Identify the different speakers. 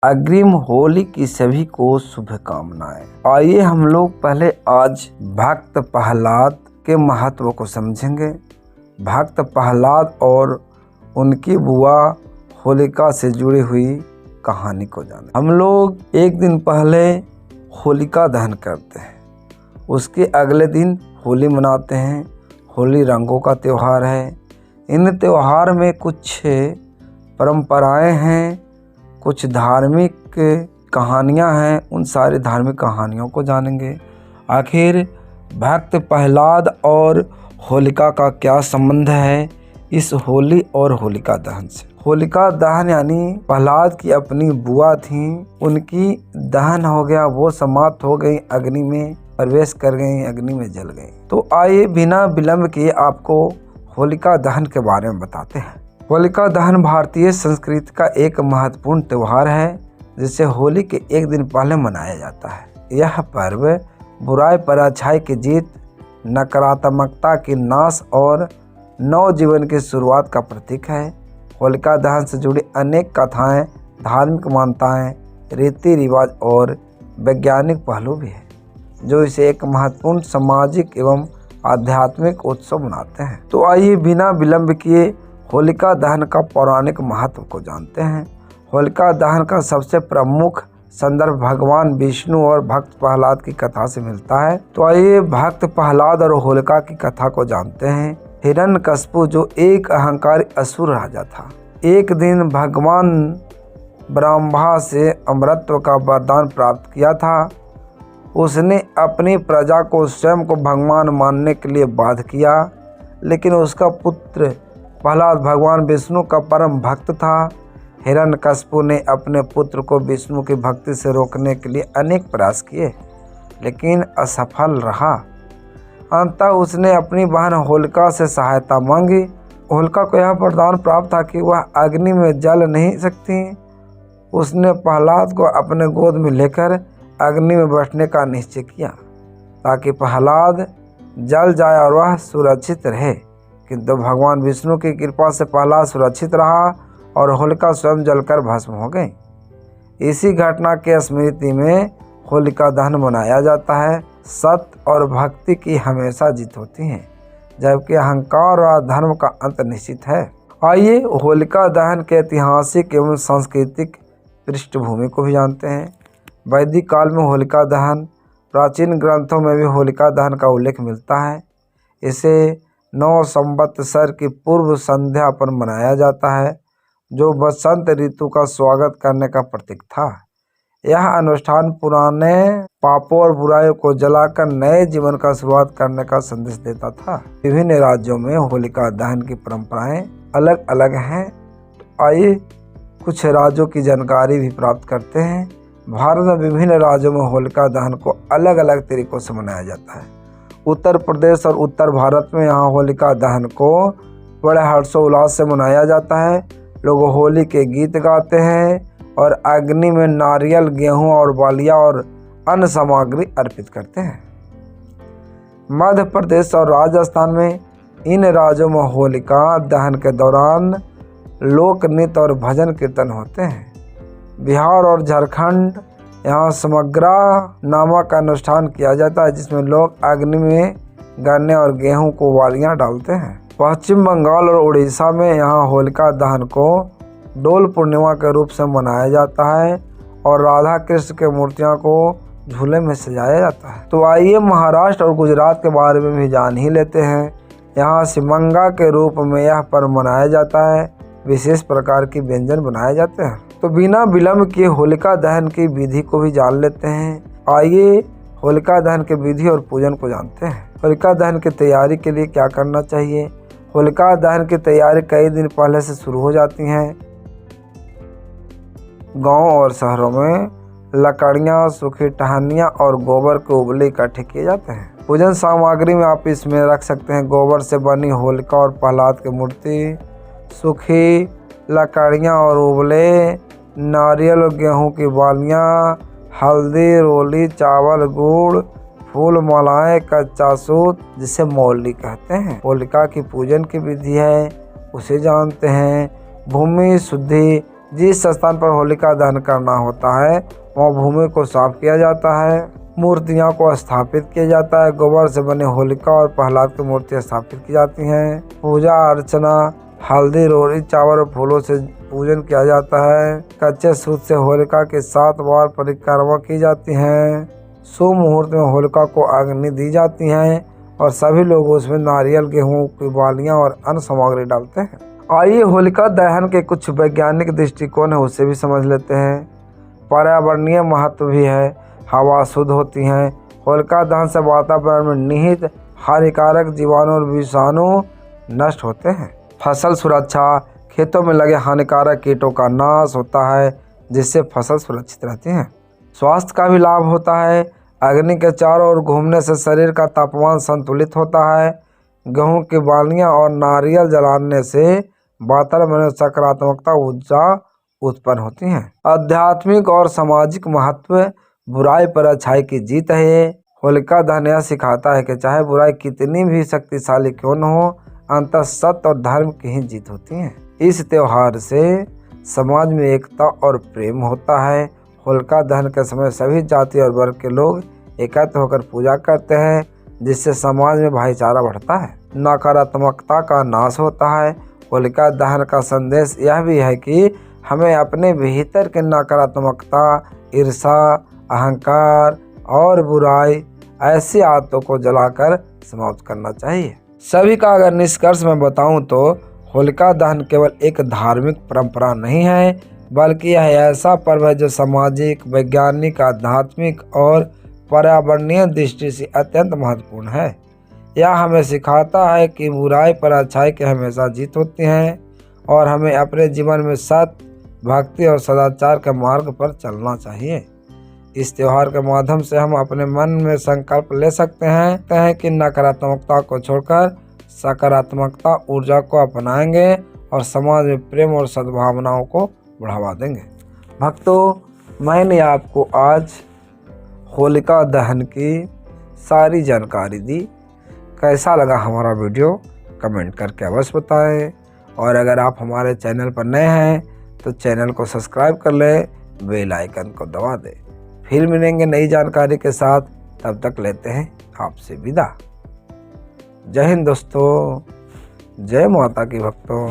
Speaker 1: अग्रिम होली की सभी को शुभकामनाएं। आइए हम लोग पहले आज भक्त प्रहलाद के महत्व को समझेंगे। भक्त प्रहलाद और उनकी बुआ होलिका से जुड़ी हुई कहानी को जानें। हम लोग एक दिन पहले होलिका दहन करते हैं, उसके अगले दिन होली मनाते हैं। होली रंगों का त्यौहार है। इन त्यौहार में कुछ परंपराएं हैं, कुछ धार्मिक कहानियां हैं। उन सारी धार्मिक कहानियों को जानेंगे। आखिर भक्त प्रहलाद और होलिका का क्या संबंध है इस होली और होलिका दहन से। होलिका दहन यानी प्रहलाद की अपनी बुआ थी, उनकी दहन हो गया, वो समाप्त हो गई, अग्नि में प्रवेश कर गई, अग्नि में जल गई। तो आइए बिना विलंब किए आपको होलिका दहन के बारे में बताते हैं। होलिका दहन भारतीय संस्कृति का एक महत्वपूर्ण त्यौहार है, जिसे होली के एक दिन पहले मनाया जाता है। यह पर्व बुराई पर अच्छाई की जीत, नकारात्मकता की नाश और नव जीवन की शुरुआत का प्रतीक है। होलिका दहन से जुड़ी अनेक कथाएं, धार्मिक मान्यताएं, रीति रिवाज और वैज्ञानिक पहलू भी है, जो इसे एक महत्वपूर्ण सामाजिक एवं आध्यात्मिक उत्सव बनाते हैं। तो आइए बिना विलंब किए होलिका दहन का पौराणिक महत्व को जानते हैं। होलिका दहन का सबसे प्रमुख संदर्भ भगवान विष्णु और भक्त प्रहलाद की कथा से मिलता है। तो आइए भक्त प्रहलाद और होलिका की कथा को जानते हैं। हिरण्यकश्यप जो एक अहंकारी असुर राजा था, एक दिन भगवान ब्रह्मा से अमरत्व का वरदान प्राप्त किया था। उसने अपनी प्रजा को स्वयं को भगवान मानने के लिए बाध्य किया, लेकिन उसका पुत्र प्रहलाद भगवान विष्णु का परम भक्त था। हिरण्यकश्यप ने अपने पुत्र को विष्णु की भक्ति से रोकने के लिए अनेक प्रयास किए, लेकिन असफल रहा। अंततः उसने अपनी बहन होलिका से सहायता मांगी। होलिका को यह वरदान प्राप्त था कि वह अग्नि में जल नहीं सकती। उसने प्रहलाद को अपने गोद में लेकर अग्नि में बैठने का निश्चय किया, ताकि प्रहलाद जल जाए और वह सुरक्षित रहे। किंतु भगवान विष्णु की कृपा से प्रहलाद सुरक्षित रहा और होलिका स्वयं जलकर भस्म हो गई। इसी घटना के स्मृति में होलिका दहन मनाया जाता है। सत्य और भक्ति की हमेशा जीत होती है, जबकि अहंकार और धर्म का अंत निश्चित है। आइए होलिका दहन के ऐतिहासिक एवं सांस्कृतिक पृष्ठभूमि को भी जानते हैं। वैदिक काल में होलिका दहन, प्राचीन ग्रंथों में भी होलिका दहन का उल्लेख मिलता है। इसे 9 संवत्सर की पूर्व संध्या पर मनाया जाता है, जो बसंत ऋतु का स्वागत करने का प्रतीक था। यह अनुष्ठान पुराने पापों और बुराइयों को जलाकर नए जीवन का शुरुआत करने का संदेश देता था। विभिन्न राज्यों में होलिका दहन की परंपराएं अलग अलग हैं। आइए कुछ राज्यों की जानकारी भी प्राप्त करते हैं। भारत में विभिन्न राज्यों में होलिका दहन को अलग अलग तरीकों से मनाया जाता है। उत्तर प्रदेश और उत्तर भारत में यहाँ होलिका दहन को बड़े हर्षोल्लास से मनाया जाता है। लोग होली के गीत गाते हैं और अग्नि में नारियल, गेहूं और बालिया और अन्य सामग्री अर्पित करते हैं। मध्य प्रदेश और राजस्थान में इन राज्यों में होलिका दहन के दौरान लोक नृत्य और भजन कीर्तन होते हैं। बिहार और झारखंड यहाँ समग्रा नामक अनुष्ठान किया जाता है, जिसमें लोग अग्नि में गन्ने और गेहूं को बालियां डालते हैं। पश्चिम बंगाल और उड़ीसा में यहाँ होलिका दहन को डोल पूर्णिमा के रूप से मनाया जाता है और राधा कृष्ण की मूर्तियों को झूले में सजाया जाता है। तो आइए महाराष्ट्र और गुजरात के बारे में भी जान ही लेते हैं। यहाँ सिमंगा के रूप में यह पर्व मनाया जाता है। विशेष प्रकार की व्यंजन बनाए जाते हैं। तो बिना विलंब किए होलिका दहन की विधि को भी जान लेते हैं। आइए होलिका दहन के विधि और पूजन को जानते हैं। होलिका दहन की तैयारी के लिए क्या करना चाहिए। होलिका दहन की तैयारी कई दिन पहले से शुरू हो जाती हैं। गांव और शहरों में लकड़ियां, सूखी टहनियां और गोबर के उबले इकट्ठे किए जाते हैं। पूजन सामग्री में आप इसमें रख सकते हैं गोबर से बनी होलिका और प्रहलाद की मूर्ति, सूखी लकड़ियां और उबले, नारियल और गेहूं की बालियां, हल्दी, रोली, चावल, गुड़, फूल, मालाएं, कच्चा सूत, जिसे मौली कहते हैं। होलिका की पूजन की विधि है, उसे जानते हैं। भूमि शुद्धि जिस स्थान पर होलिका दहन करना होता है वहाँ भूमि को साफ किया जाता है, मूर्तियों को स्थापित किया जाता है। गोबर से बने होलिका और प्रहलाद की मूर्तियाँ स्थापित की जाती हैं। पूजा अर्चना हल्दी, रोड़ी, चावल और फूलों से पूजन किया जाता है। कच्चे सूत से होलिका के 7 बार परिक्रमा की जाती है। शुभ मुहूर्त में होलिका को अग्नि दी जाती है और सभी लोग उसमें नारियल, गेहूं की बालियां और अन्य सामग्री डालते हैं। आइए होलिका दहन के कुछ वैज्ञानिक दृष्टिकोण है उसे भी समझ लेते हैं। पर्यावरणीय महत्व भी है, हवा शुद्ध होती है। होलिका दहन से वातावरण में निहित हानिकारक जीवाणु और विषाणु नष्ट होते हैं। फसल सुरक्षा, खेतों में लगे हानिकारक कीटों का नाश होता है जिससे फसल सुरक्षित रहती है। स्वास्थ्य का भी लाभ होता है। अग्नि के चारों ओर घूमने से शरीर का तापमान संतुलित होता है। गेहूं की बालियां और नारियल जलाने से वातावरण में सकारात्मकता ऊर्जा उत्पन्न होती है। आध्यात्मिक और सामाजिक महत्व, बुराई पर अच्छाई की जीत है ये। होलिका दहन यह सिखाता है कि चाहे बुराई कितनी भी शक्तिशाली क्यों न हो, अंततः सत्य और धर्म की ही जीत होती है। इस त्योहार से समाज में एकता और प्रेम होता है। होलिका दहन के समय सभी जाति और वर्ग के लोग एकत्र होकर पूजा करते हैं जिससे समाज में भाईचारा बढ़ता है, नकारात्मकता का नाश होता है। होलिका दहन का संदेश यह भी है कि हमें अपने भीतर के नकारात्मकता, ईर्ष्या, अहंकार और बुराई ऐसी आदतों को जलाकर समाप्त करना चाहिए। सभी का अगर निष्कर्ष में बताऊं तो होलिका दहन केवल एक धार्मिक परंपरा नहीं है, बल्कि यह ऐसा पर्व है जो सामाजिक, वैज्ञानिक, आध्यात्मिक और पर्यावरणीय दृष्टि से अत्यंत महत्वपूर्ण है। यह हमें सिखाता है कि बुराई पर अच्छाई की हमेशा जीत होती है और हमें अपने जीवन में सत्य, भक्ति और सदाचार के मार्ग पर चलना चाहिए। इस त्योहार के माध्यम से हम अपने मन में संकल्प ले सकते हैं कि नकारात्मकता को छोड़कर सकारात्मकता ऊर्जा को अपनाएंगे और समाज में प्रेम और सद्भावनाओं को बढ़ावा देंगे। भक्तों, मैंने आपको आज होलिका दहन की सारी जानकारी दी। कैसा लगा हमारा वीडियो कमेंट करके अवश्य बताएं और अगर आप हमारे चैनल पर नए हैं तो चैनल को सब्सक्राइब कर लें, बेल आइकन को दबा दें। फिर मिलेंगे नई जानकारी के साथ, तब तक लेते हैं आपसे विदा। जय हिंद दोस्तों, जय माता की भक्तों।